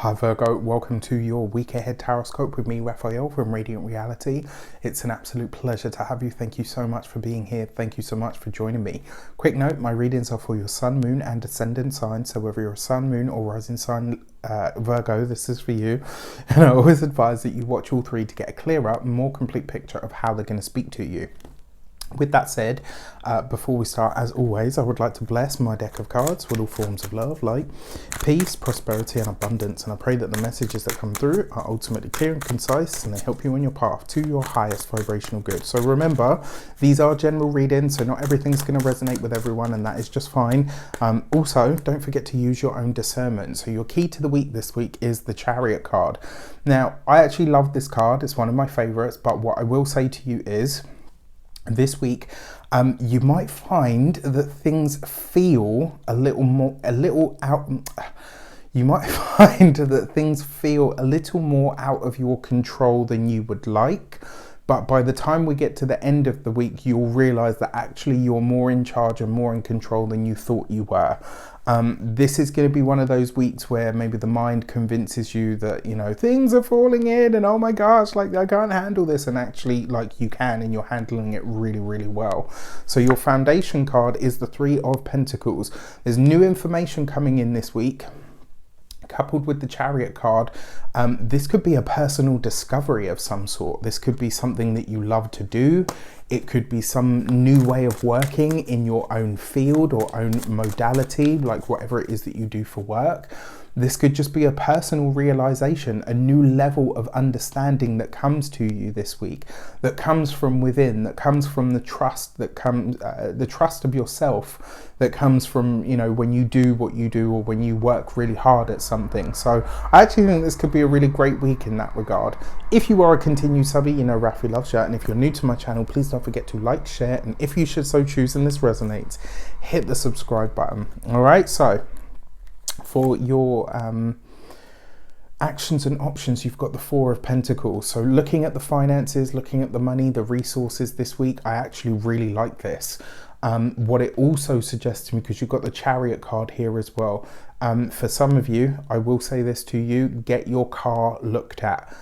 Hi Virgo, welcome to your week ahead taroscope with me, Raphael from Radiant Reality. It's an absolute pleasure to have you. Thank you so much for being here. Thank you so much for joining me. Quick note, my readings are for your sun, moon and ascendant sign. So whether you're a sun, moon or rising sign Virgo, this is for you. And I always advise that you watch all three to get a clearer, more complete picture of how they're going to speak to you. With that said, before we start, as always, I would like to bless my deck of cards with all forms of love, light, peace, prosperity and abundance. And I pray that the messages that come through are ultimately clear and concise and they help you on your path to your highest vibrational good. So remember, these are general readings, so not everything's going to resonate with everyone, and that is just fine. Also, don't forget to use your own discernment. So your key to the week this week is the Chariot card. Now, I actually love this card. It's one of my favorites, but what I will say to you is, this week, you might find that things feel you might find that things feel a little more out of your control than you would like. But by the time we get to the end of the week, you'll realize that actually you're more in charge and more in control than you thought you were. This is going to be one of those weeks where maybe the mind convinces you that, you know, things are falling in and oh my gosh, like I can't handle this, and actually like you can, and you're handling it really, really well. So your foundation card is the Three of Pentacles. There's new information coming in this week. Coupled with the Chariot card, this could be a personal discovery of some sort. This could be something that you love to do. It could be some new way of working in your own field or own modality, like whatever it is that you do for work. This could just be a personal realization, a new level of understanding that comes to you this week, that comes from within, that comes from the trust that comes, the trust of yourself that comes from, you know, when you do what you do or when you work really hard at something. So I actually think this could be a really great week in that regard. If you are a continued subby, you know Rafi loves you, and if you're new to my channel, please don't forget to like, share, and if you should so choose and this resonates, hit the subscribe button. All right, so for your actions and options, you've got the Four of Pentacles. So looking at the finances, looking at the money, the resources this week, I actually really like this. What it also suggests to me, because you've got the Chariot card here as well, for some of you, I will say this to you, get your car looked at.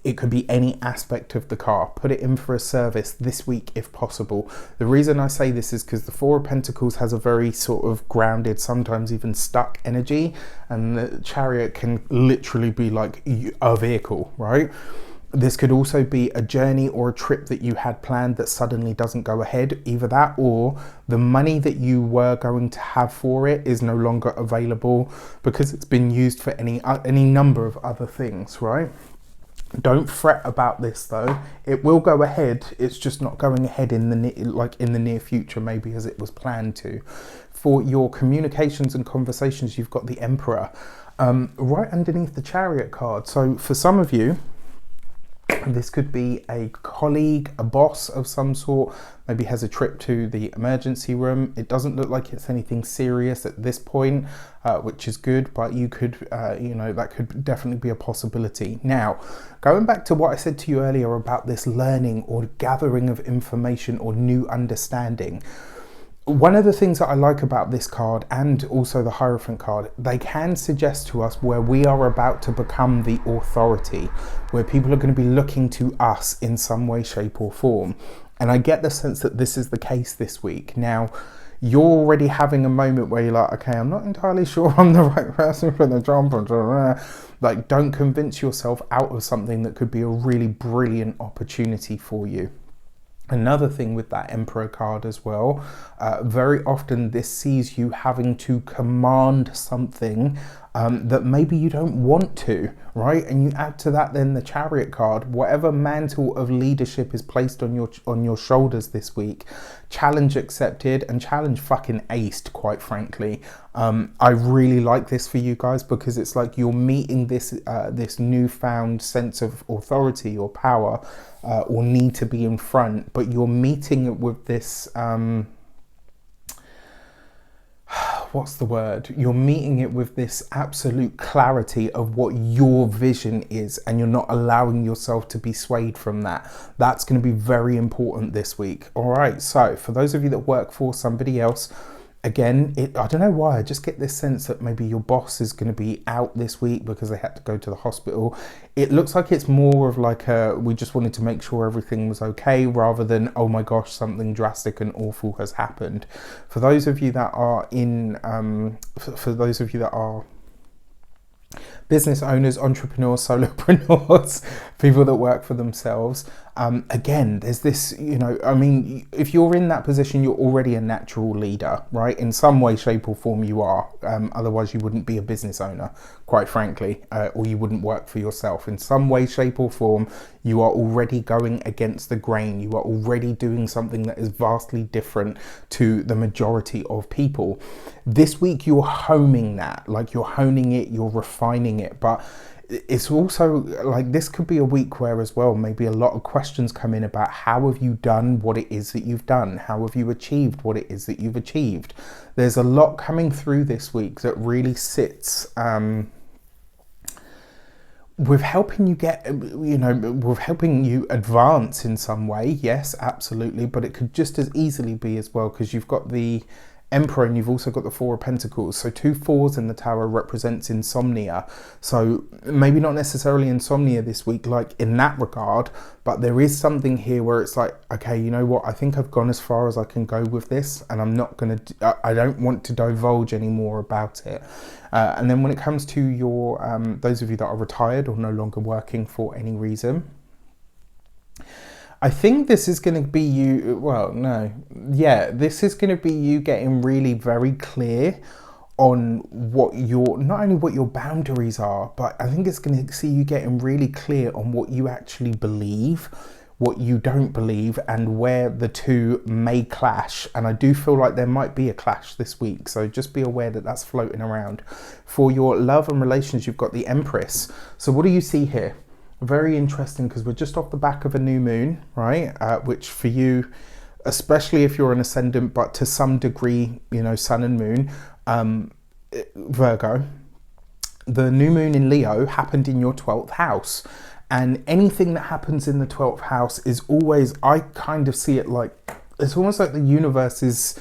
It could be any aspect of the car. Put it in for a service this week if possible. The reason I say this is because the Four of Pentacles has a very sort of grounded, sometimes even stuck energy, and the Chariot can literally be like a vehicle, right? This could also be a journey or a trip that you had planned that suddenly doesn't go ahead. Either that, or the money that you were going to have for it is no longer available because it's been used for any number of other things, right? Don't fret about this though. It will go ahead. It's just not going ahead in the near future, maybe as it was planned to. For your communications and conversations, you've got the Emperor right underneath the Chariot card. So for some of you, this could be a colleague, a boss of some sort, maybe has a trip to the emergency room. It doesn't look like it's anything serious at this point, which is good, but you could, you know, that could definitely be a possibility. Now, going back to what I said to you earlier about this learning or gathering of information or new understanding, one of the things that I like about this card and also the Hierophant card, they can suggest to us where we are about to become the authority, where people are going to be looking to us in some way, shape or form. And I get the sense that this is the case this week. Now, you're already having a moment where you're like, okay, I'm not entirely sure I'm the right person for the job. Like, don't convince yourself out of something that could be a really brilliant opportunity for you. Another thing with that Emperor card as well, very often this sees you having to command something that maybe you don't want to, right? And you add to that then the Chariot card, whatever mantle of leadership is placed on your shoulders this week, challenge accepted and challenge fucking aced, quite frankly. I really like this for you guys because it's like you're meeting this this newfound sense of authority or power or need to be in front, but you're meeting it with this what's the word? You're meeting it with this absolute clarity of what your vision is, and you're not allowing yourself to be swayed from that. That's going to be very important this week. All right, so for those of you that work for somebody else, Again, I don't know why, I just get this sense that maybe your boss is going to be out this week because they had to go to the hospital. It looks like it's more of like we just wanted to make sure everything was okay, rather than, oh my gosh, something drastic and awful has happened. For those of you that are for those of you that are business owners, entrepreneurs, solopreneurs, people that work for themselves. Again, there's this, I mean, if you're in that position, you're already a natural leader, right? In some way, shape or form you are. Otherwise you wouldn't be a business owner, quite frankly, or you wouldn't work for yourself. In some way, shape or form, you are already going against the grain. You are already doing something that is vastly different to the majority of people. This week, you're homing that, like you're honing it, you're refining it, but it's also like this could be a week where as well maybe a lot of questions come in about how have you done what it is that you've done, how have you achieved what it is that you've achieved. There's a lot coming through this week that really sits with helping you get, with helping you advance in some way. Yes, absolutely, but it could just as easily be as well, because you've got the Emperor and you've also got the Four of Pentacles. So 2 4s in the Tower represents insomnia. So maybe not necessarily insomnia this week, like in that regard, but there is something here where it's like, okay, you know what? I think I've gone as far as I can go with this, and I'm not going to, I don't want to divulge any more about it. And then when it comes to your, those of you that are retired or no longer working for any reason, I think this is going to be you, well, no, yeah, this is going to be you getting really very clear on what your, not only what your boundaries are, but I think it's going to see you getting really clear on what you actually believe, what you don't believe, and where the two may clash. And I do feel like there might be a clash this week, so just be aware that that's floating around. For your love and relations, you've got the Empress. So what do you see here? Very interesting, because we're just off the back of a new moon, right? Which for you, especially if you're an ascendant, but to some degree, sun and moon, Virgo, the new moon in Leo happened in your 12th house. And anything that happens in the 12th house is always, I kind of see it like, it's almost like the universe is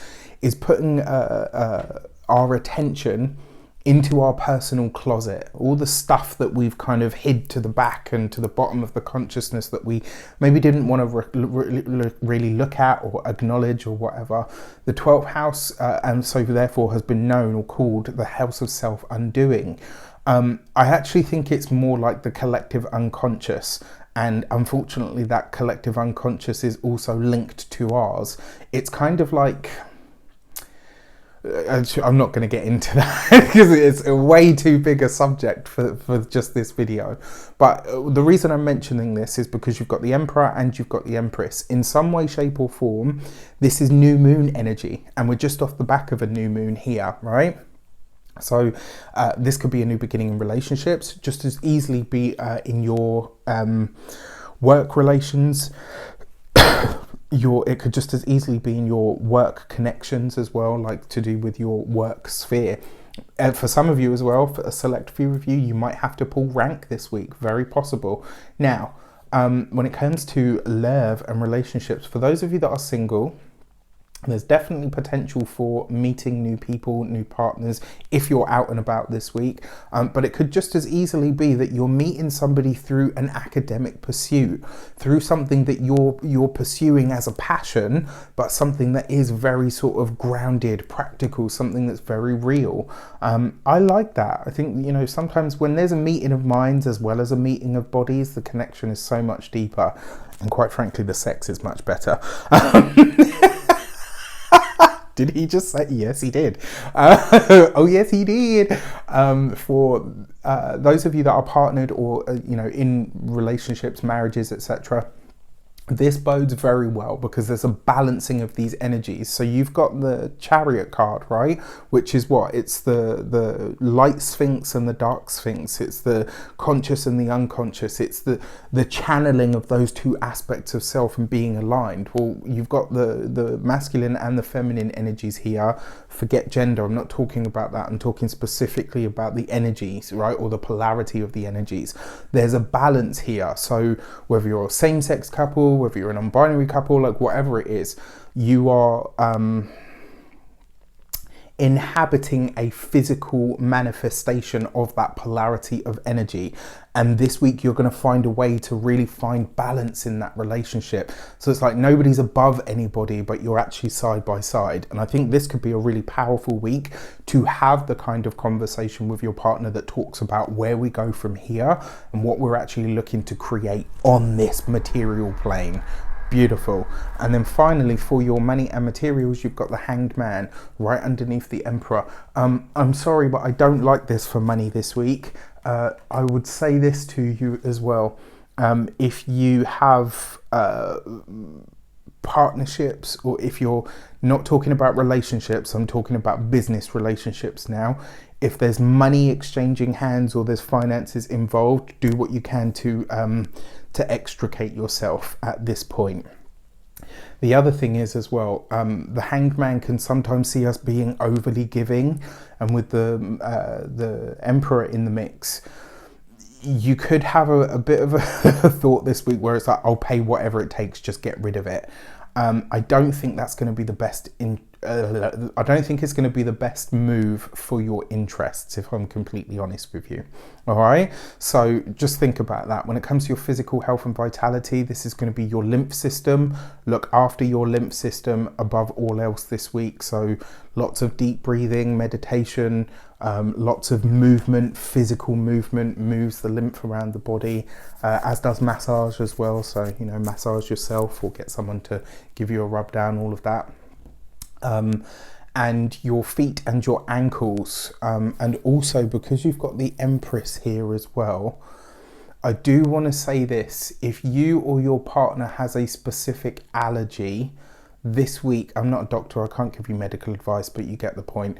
putting our attention into our personal closet, all the stuff that we've kind of hid to the back and to the bottom of the consciousness that we maybe didn't want to really look at or acknowledge or whatever. The 12th house, and so therefore has been known or called the house of self-undoing. I actually think it's more like the collective unconscious. And unfortunately, that collective unconscious is also linked to ours. It's kind of like, I'm not going to get into that because it's a way too big a subject for just this video. But the reason I'm mentioning this is because you've got the Emperor and you've got the Empress. In some way, shape or form, this is new moon energy. And we're just off the back of a new moon here, right? So this could be a new beginning in relationships, just as easily be in your work relations. It could just as easily be in your work connections as well, like to do with your work sphere. For some of you as well, for a select few of you, you might have to pull rank this week, very possible. Now, when it comes to love and relationships, for those of you that are single, there's definitely potential for meeting new people, new partners, if you're out and about this week. But it could just as easily be that you're meeting somebody through an academic pursuit, through something that you're pursuing as a passion, but something that is very sort of grounded, practical, something that's very real. I like that. I think, sometimes when there's a meeting of minds as well as a meeting of bodies, the connection is so much deeper. And quite frankly, the sex is much better. Did he just say? Yes, he did. Oh, yes, he did. For those of you that are partnered or, in relationships, marriages, etc., this bodes very well because there's a balancing of these energies. So you've got the Chariot card, right? Which is what? It's the light Sphinx and the dark Sphinx. It's the conscious and the unconscious. It's the channeling of those two aspects of self and being aligned. Well, you've got the masculine and the feminine energies here. Forget gender. I'm not talking about that. I'm talking specifically about the energies, right? Or the polarity of the energies. There's a balance here. So whether you're a same-sex couple, whether you're a non-binary couple, like whatever it is, you are inhabiting a physical manifestation of that polarity of energy. And this week you're going to find a way to really find balance in that relationship. So it's like nobody's above anybody, but you're actually side by side. And I think this could be a really powerful week to have the kind of conversation with your partner that talks about where we go from here and what we're actually looking to create on this material plane. Beautiful. And then finally, for your money and materials, you've got the Hanged Man right underneath the Emperor. I'm sorry, but I don't like this for money this week. I would say this to you as well. If you have partnerships, or if you're not talking about relationships, I'm talking about business relationships now. If there's money exchanging hands or there's finances involved, do what you can to extricate yourself at this point. The other thing is as well, the Hanged Man can sometimes see us being overly giving, and with the Emperor in the mix, you could have a bit of a thought this week where it's like, I'll pay whatever it takes, just get rid of it. I don't think that's going to be the best I don't think it's going to be the best move for your interests, if I'm completely honest with you. All right, so just think about that. When it comes to your physical health and vitality, this is going to be your lymph system. Look after your lymph system above all else this week. So lots of deep breathing, meditation, lots of movement. Physical movement moves the lymph around the body, as does massage as well. So, you know, massage yourself or get someone to give you a rub down, all of that. And your feet and your ankles, and also because you've got the Empress here as well, I do want to say this: if you or your partner has a specific allergy this week, I'm not a doctor, I can't give you medical advice, but you get the point.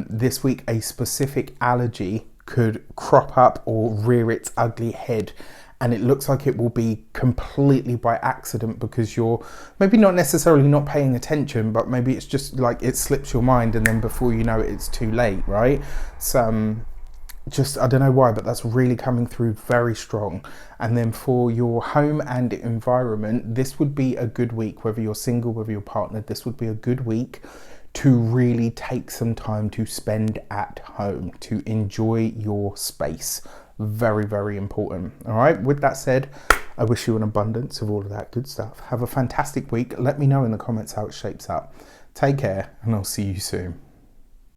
This week a specific allergy could crop up or rear its ugly head, and it looks like it will be completely by accident, because you're maybe not necessarily not paying attention, but maybe it's just like it slips your mind, and then before you know it, it's too late, right? So just, I don't know why, but that's really coming through very strong. And then for your home and environment, this would be a good week, whether you're single, whether you're partnered, this would be a good week to really take some time to spend at home, to enjoy your space. Very, very important. All right, with that said, I wish you an abundance of all of that good stuff. Have a fantastic week. Let me know in the comments how it shapes up. Take care, and I'll see you soon.